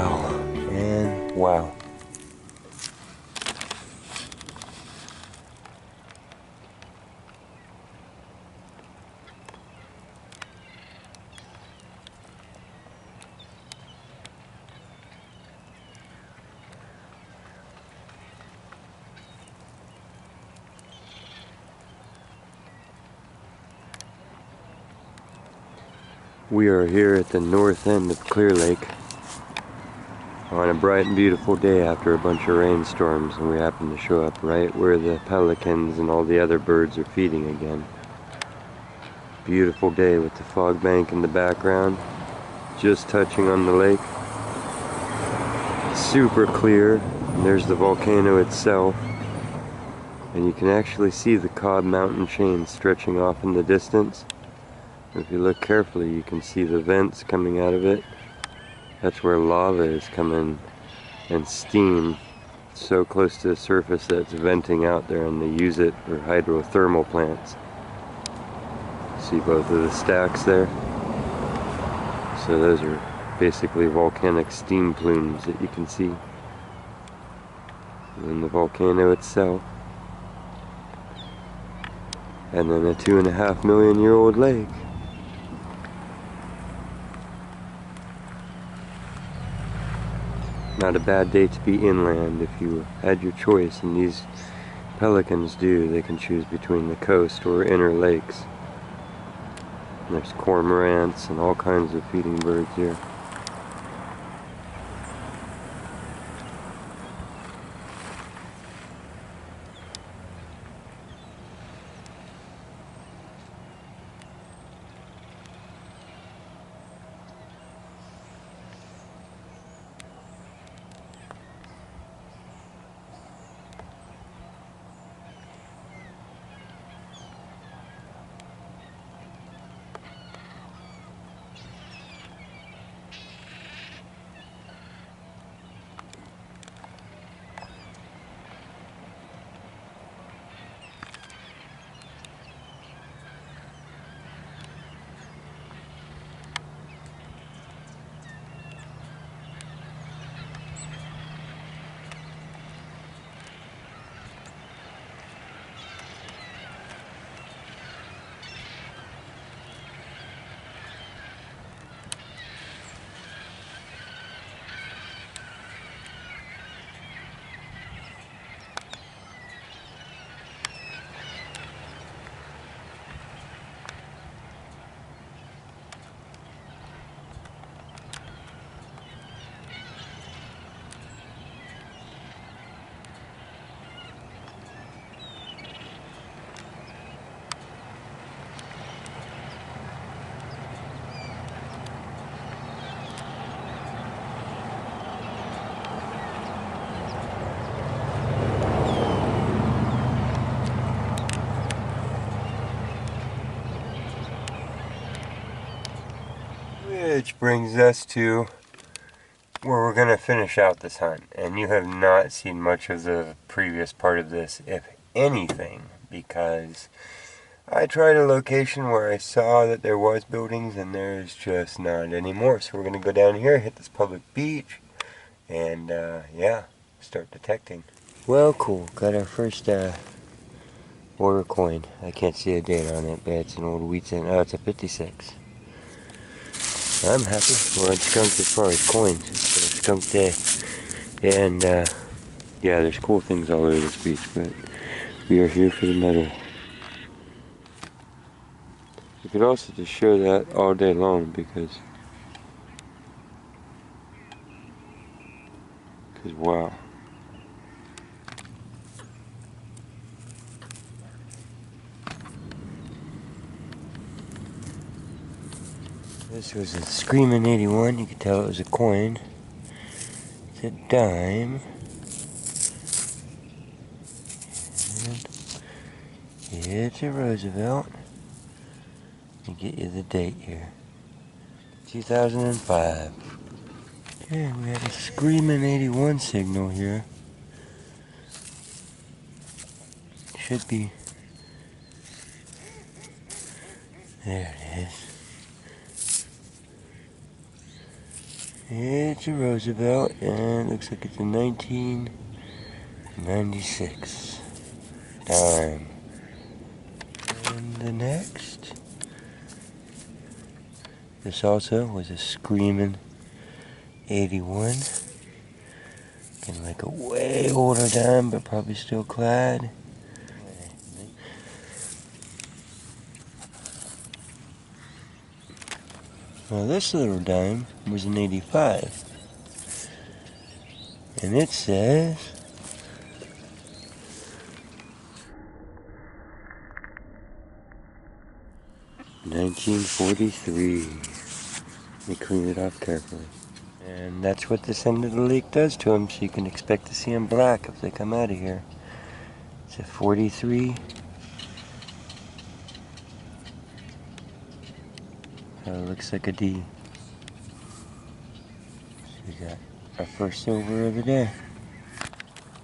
Wow and wow. We are here at the north end of Clear Lake on a bright and beautiful day after a bunch of rainstorms, and we happen to show up right where the pelicans and all the other birds are feeding again. Beautiful day with the fog bank in the background, just touching on the lake. Super clear, and there's the volcano itself, and you can actually see the Cobb mountain chain stretching off in the distance. If you look carefully, you can see the vents coming out of it. That's where lava is coming, and steam so close to the surface that it's venting out there, and they use it for hydrothermal plants. See both of the stacks there? So those are basically volcanic steam plumes that you can see. And then the volcano itself. And then a 2.5 million year old lake. Not a bad day to be inland if you had your choice, and these pelicans do. They can choose between the coast or inner lakes. And there's cormorants and all kinds of feeding birds here. Which brings us to where we're going to finish out this hunt. And you have not seen much of the previous part of this, if anything, because I tried a location where I saw that there was buildings, and there's just not anymore. So we're going to go down here, hit this public beach, and yeah, start detecting. Well, cool. Got our first order coin. I can't see a date on it, but it's an old wheat cent. Oh, it's a 56. I'm happy. We're on skunk as far as coins. It's a skunk day. And yeah, there's cool things all over this beach, but we are here for the metal. You could also just show that all day long because wow. This was a Screaming 81. You could tell it was a coin. It's a dime. And it's a Roosevelt. Let me get you the date here. 2005. Okay, we have a Screaming 81 signal here. Should be. There it is. It's a Roosevelt, and it looks like it's a 1996 dime. And the next, this also was a screaming 81. Kind of like a way older dime, but probably still clad. Well, this little dime was an 85. And it says 1943. Let me clean it off carefully. And that's what this end of the lake does to them, so you can expect to see them black if they come out of here. It's a 43. It looks like a D. So we got our first silver of the day.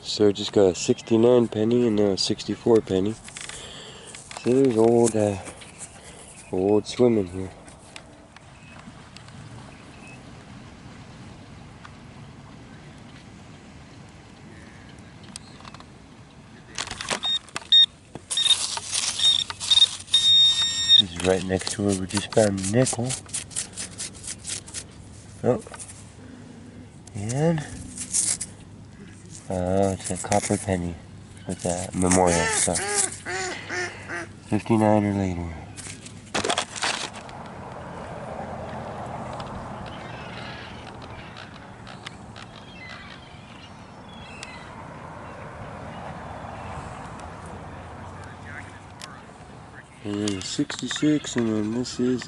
So just got a 69 penny and now a 64 penny. So there's old swimming here. This is right next to where we just found a nickel. Oh. And it's a copper penny with a memorial stuff. 59 or later. And then a 66, and then this is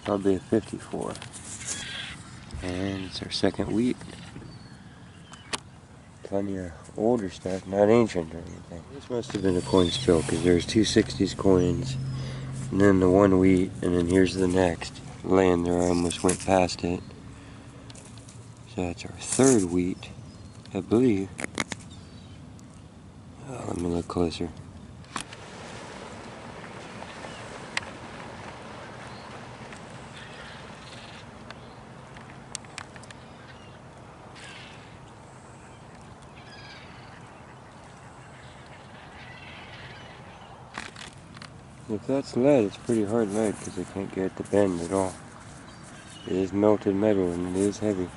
probably a 54. And it's our second wheat. Plenty of older stuff, not ancient or anything. This must have been a coin spill, because there's two 60s coins, and then the one wheat, and then here's the next. Laying there, I almost went past it. So that's our third wheat, I believe. Oh, let me look closer. If that's lead, it's pretty hard lead because I can't get it to bend at all. It is melted metal and it is heavy.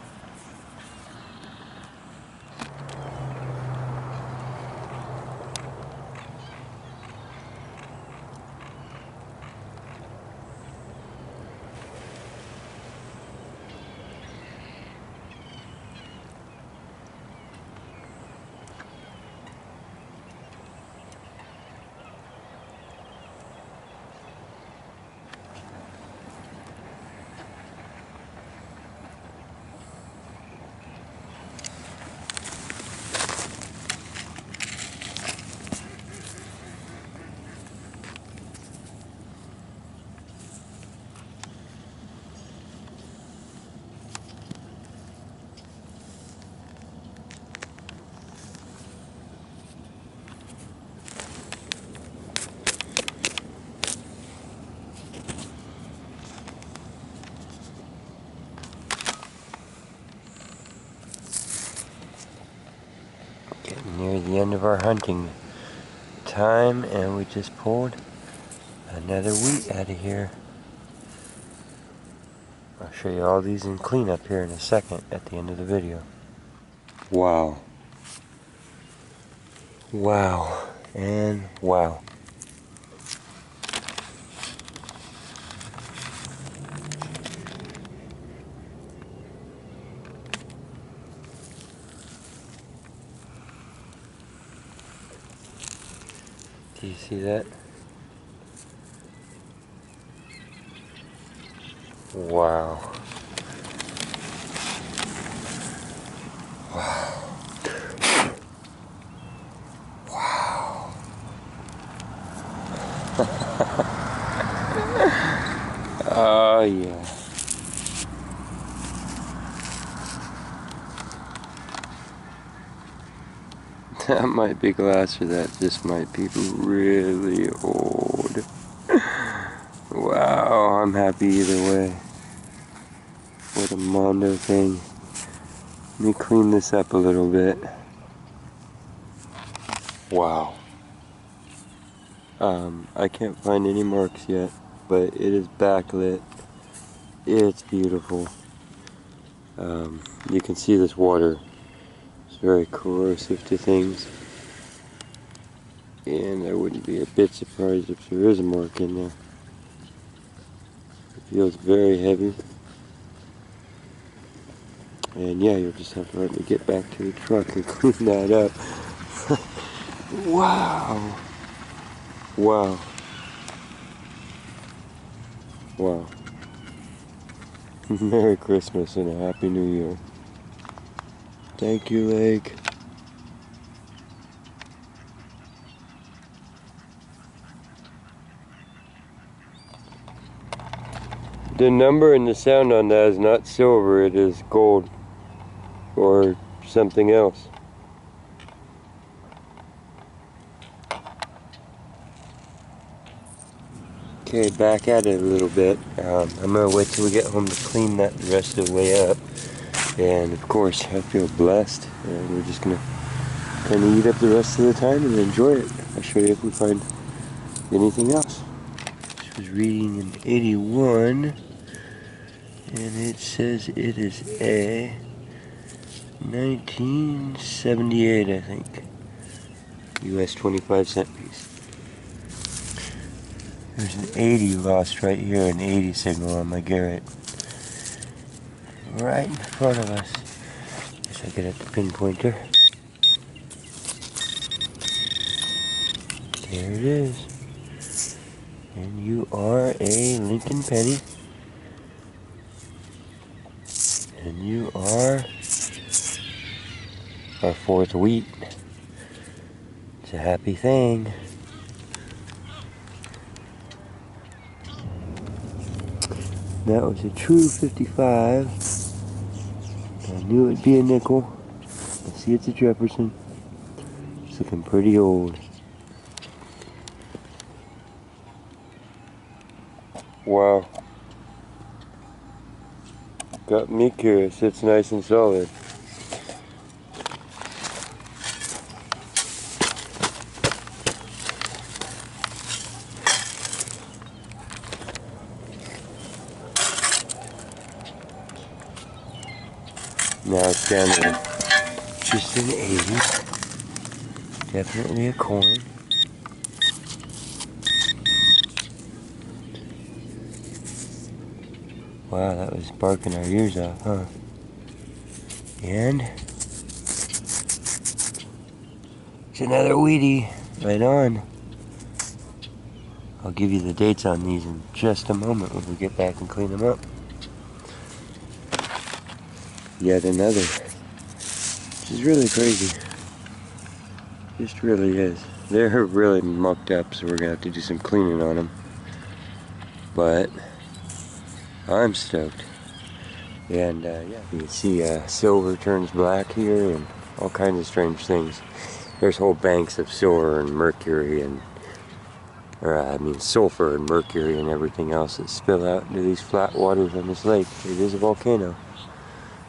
Getting near the end of our hunting time, and we just pulled another wheat out of here. I'll show you all these in cleanup here in a second at the end of the video. Wow. Wow. And wow. Do you see that? Wow. Wow. Wow. Oh yeah. That might be glass, or that just might be really old. Wow, I'm happy either way. for the Mondo thing. Let me clean this up a little bit. Wow. I can't find any marks yet, but it is backlit. It's beautiful. You can see this water is very corrosive to things. And I wouldn't be a bit surprised if there is a mark in there. It feels very heavy. And yeah, you'll just have to let me get back to the truck and clean that up. Wow. Wow. Wow. Merry Christmas and a Happy New Year. Thank you, Lake. The number and the sound on that is not silver, it is gold or something else. Okay, back at it a little bit. I'm gonna wait till we get home to clean that the rest of the way up. And of course, I feel blessed, and we're just gonna kind of eat up the rest of the time and enjoy it. I'll show you if we find anything else. This was reading in 81. And it says it is a 1978, I think, US 25-cent piece. There's an 80 lost right here, an 80 signal on my Garrett. Right in front of us. Guess I get at the pinpointer. There it is. And you are a Lincoln penny. And you are our fourth wheat. It's a happy thing. That was a true 55. I knew it'd be a nickel. I see it's a Jefferson. It's looking pretty old. Wow. Got me curious. It's nice and solid. Now it's down to just an 80. Definitely a coin. Wow, that was barking our ears off, huh? And it's another Wheatie. Right on. I'll give you the dates on these in just a moment when we get back and clean them up. Yet another. Which is really crazy. Just really is. They're really mucked up, so we're gonna have to do some cleaning on them. But I'm stoked. And yeah, you can see silver turns black here and all kinds of strange things. There's whole banks of silver and mercury and sulfur and mercury and everything else that spill out into these flat waters on this lake. It is a volcano.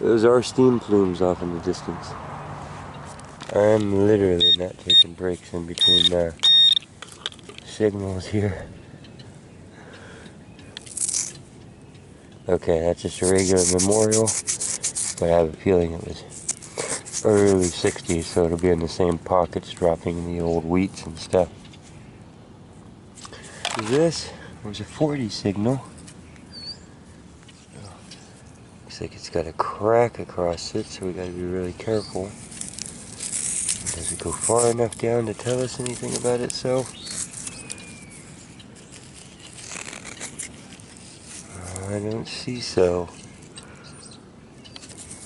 Those are steam plumes off in the distance. I'm literally not taking breaks in between signals here. Okay, that's just a regular memorial, but I have a feeling it was early 60s, so it'll be in the same pockets dropping the old wheats and stuff. This was a 40 signal. Looks like it's got a crack across it, so we gotta be really careful. Does it go far enough down to tell us anything about itself? I don't see so.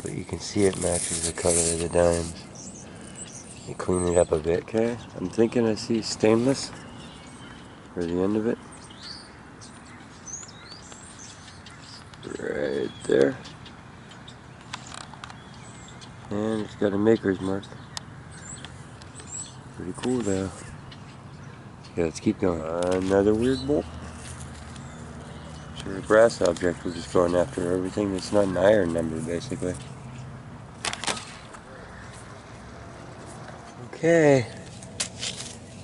But you can see it matches the color of the dimes. You clean it up a bit, okay? I'm thinking I see stainless for the end of it. Right there. And it's got a maker's mark. Pretty cool though. Yeah, let's keep going. Another weird bolt. For a brass object, we're just going after everything that's not an iron number, basically. Okay,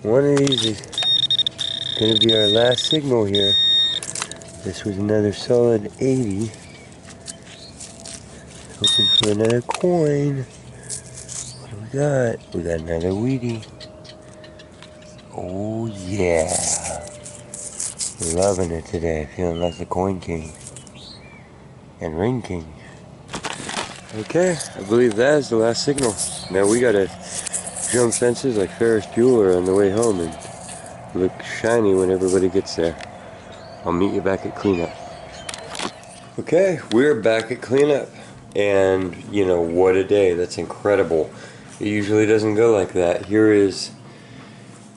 one of these is going to be our last signal here. This was another solid 80. Hoping for another coin. What do we got? We got another Wheatie. Oh yeah. Loving it today. Feeling like the coin king. And ring king. Okay, I believe that is the last signal. Now we gotta jump fences like Ferris Bueller on the way home and look shiny when everybody gets there. I'll meet you back at cleanup. Okay, we're back at cleanup. And, you know, what a day. That's incredible. It usually doesn't go like that. Here is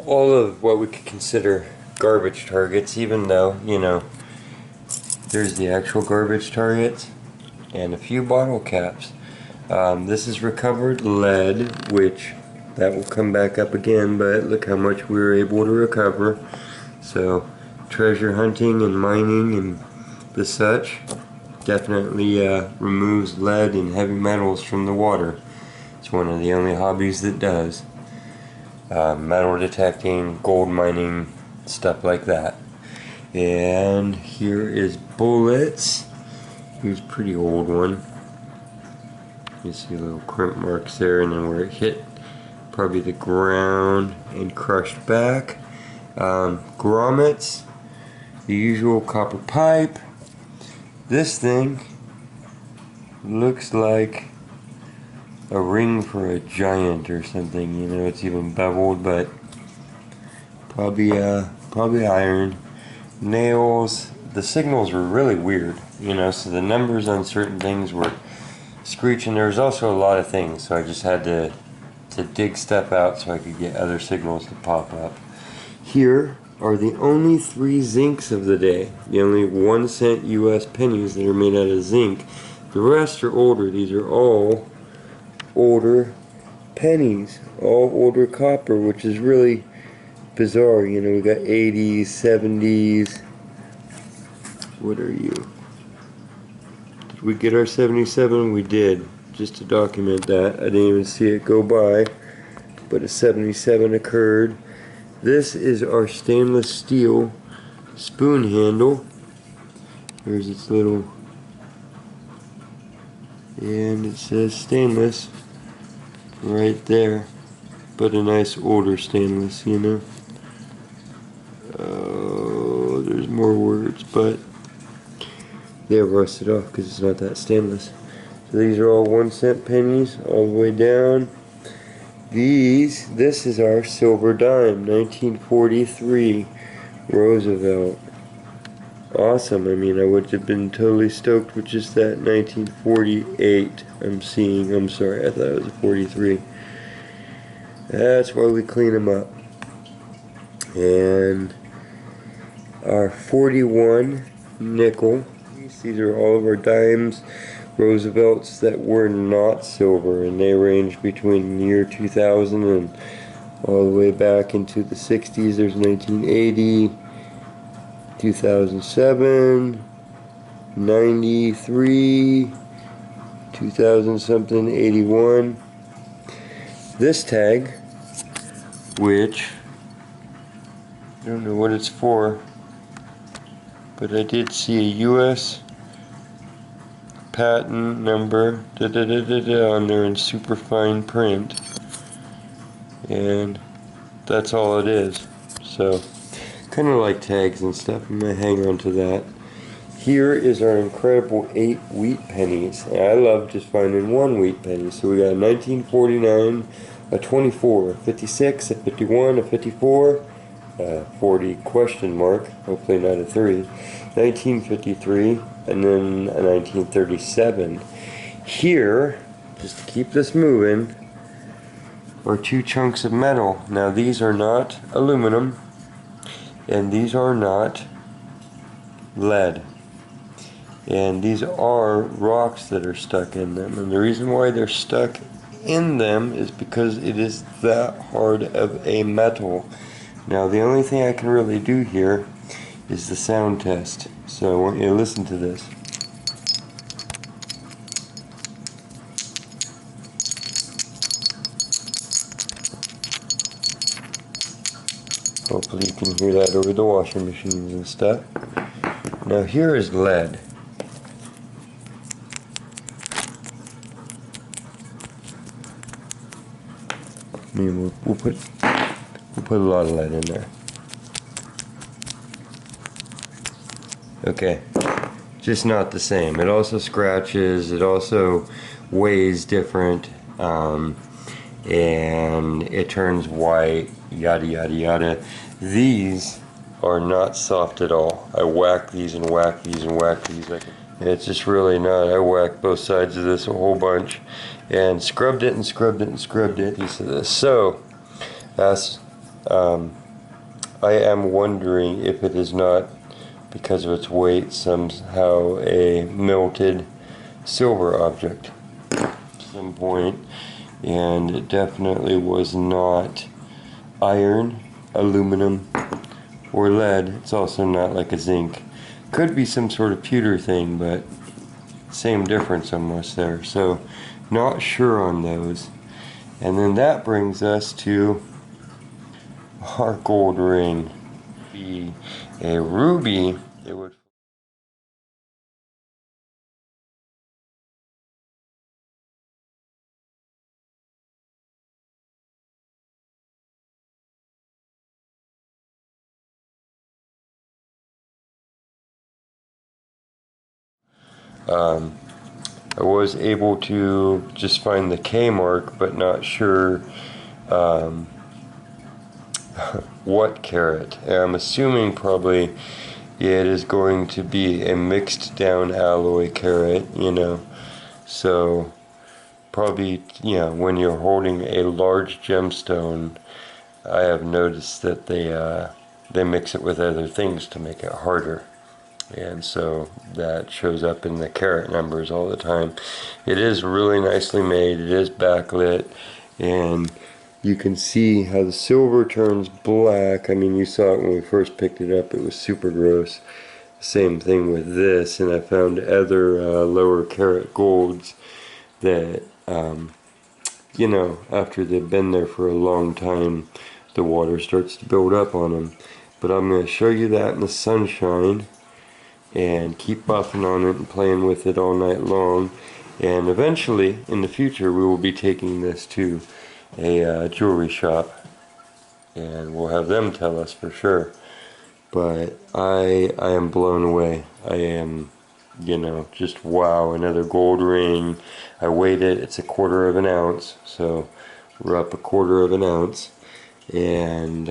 all of what we could consider garbage targets, even though, you know, there's the actual garbage targets and a few bottle caps. This is recovered lead, which that will come back up again, but look how much we were able to recover. So treasure hunting and mining and the such definitely removes lead and heavy metals from the water. It's one of the only hobbies that does. Metal detecting, gold mining, stuff like that. And here is bullets. Here's a pretty old one. You see little crimp marks there, and then where it hit probably the ground and crushed back. Grommets, the usual copper pipe. This thing looks like a ring for a giant or something. You know, it's even beveled, but probably iron. Nails. The signals were really weird, you know, so the numbers on certain things were screeching. There was also a lot of things, so I just had to dig stuff out so I could get other signals to pop up. Here are the only 3 zincs of the day, the only 1 cent US pennies that are made out of zinc. The rest are older. These are all older pennies, all older copper, which is really bizarre. You know, we got 80s, 70s. What are you? Did we get our 77? We did. Just to document that. I didn't even see it go by, but a 77 occurred. This is our stainless steel spoon handle. There's its little, and it says stainless right there, but a nice older stainless, you know. Oh, there's more words, but they're rusted off because it's not that stainless. So these are all 1 cent pennies all the way down. This is our silver dime, 1943 Roosevelt. Awesome. I mean, I would have been totally stoked with just that 1948 I'm seeing. I'm sorry, I thought it was a 43. That's why we clean them up. And our 41 nickel. These are all of our dimes, Roosevelts that were not silver, and they range between the year 2000 and all the way back into the 60s. There's 1980, 2007, 93, 2000 something, 81. This tag, which I don't know what it's for, but I did see a US patent number on there in super fine print, and that's all it is. So kind of like tags and stuff. I'm gonna hang on to that. Here is our incredible 8 wheat pennies. And I love just finding 1 wheat penny. So we got a 1949, a 24, a 56, a 51, a 54, 40 question mark, hopefully not a 3, 1953, and then a 1937. Here, just to keep this moving, are 2 chunks of metal. Now these are not aluminum, and these are not lead. And these are rocks that are stuck in them. And the reason why they're stuck in them is because it is that hard of a metal. Now the only thing I can really do here is the sound test. So I want you to listen to this. Hopefully you can hear that over the washing machines and stuff. Now here is lead. I mean, we'll put a lot of lead in there. Okay, just not the same. It also scratches, it also weighs different, and it turns white, yada yada yada. These are not soft at all. I whack these and whack these and whack these. It's just really not. I whacked both sides of this a whole bunch and scrubbed it and scrubbed it and scrubbed it. Piece of this. So, that's, I am wondering if it is not, because of its weight, somehow a melted silver object at some point, and it definitely was not iron, aluminum, or lead. It's also not like a zinc. Could be some sort of pewter thing, but same difference almost there. So not sure on those. And then that brings us to our gold ring. Be a ruby, it would I was able to just find the K mark, but not sure what carat. I'm assuming probably it is going to be a mixed down alloy carat, you know. So probably, you know, when you're holding a large gemstone, I have noticed that they mix it with other things to make it harder. And so that shows up in the carat numbers all the time. It is really nicely made. It is backlit, and you can see how the silver turns black. I mean, you saw it when we first picked it up. It was super gross. Same thing with this, and I found other lower carat golds that you know, after they've been there for a long time, the water starts to build up on them. But I'm going to show you that in the sunshine and keep buffing on it and playing with it all night long. And eventually, in the future, we will be taking this to a jewelry shop, and we'll have them tell us for sure. But I am blown away. I am, you know, just wow, another gold ring. I weighed it, it's 1/4 of an ounce, so we're up 1/4 of an ounce, and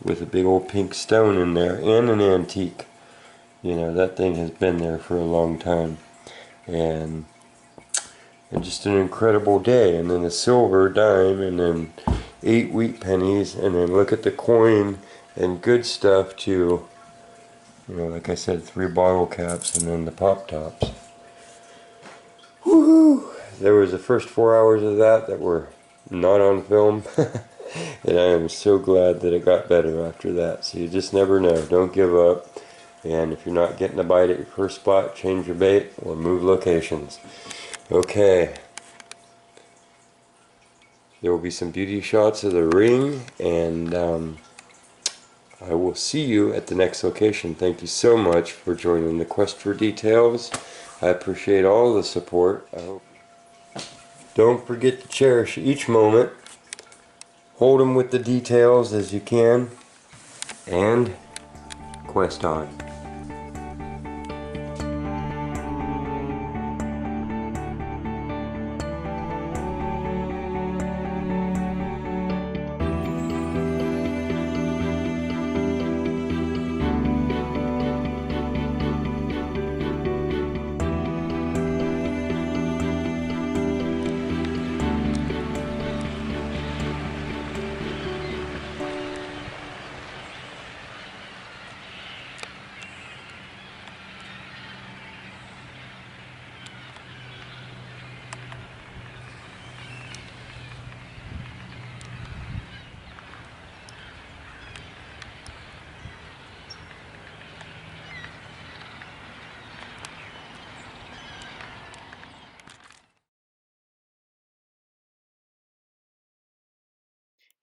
with a big old pink stone in there, and an antique. You know, that thing has been there for a long time, and just an incredible day. And then a silver dime, and then 8 wheat pennies, and then look at the coin and good stuff too. You know, like I said, 3 bottle caps, and then the pop tops. Woohoo! There was the first 4 hours of that were not on film, and I am so glad that it got better after that. So you just never know. Don't give up. And if you're not getting a bite at your first spot, change your bait or move locations. Okay. There will be some beauty shots of the ring, and I will see you at the next location. Thank you so much for joining the quest for details. I appreciate all the support. Don't forget to cherish each moment. Hold them with the details as you can. And quest on.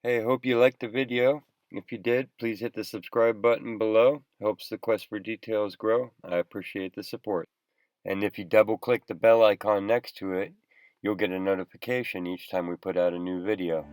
Hey, hope you liked the video. If you did, please hit the subscribe button below. Helps the quest for details grow. I appreciate the support. And if you double click the bell icon next to it, you'll get a notification each time we put out a new video.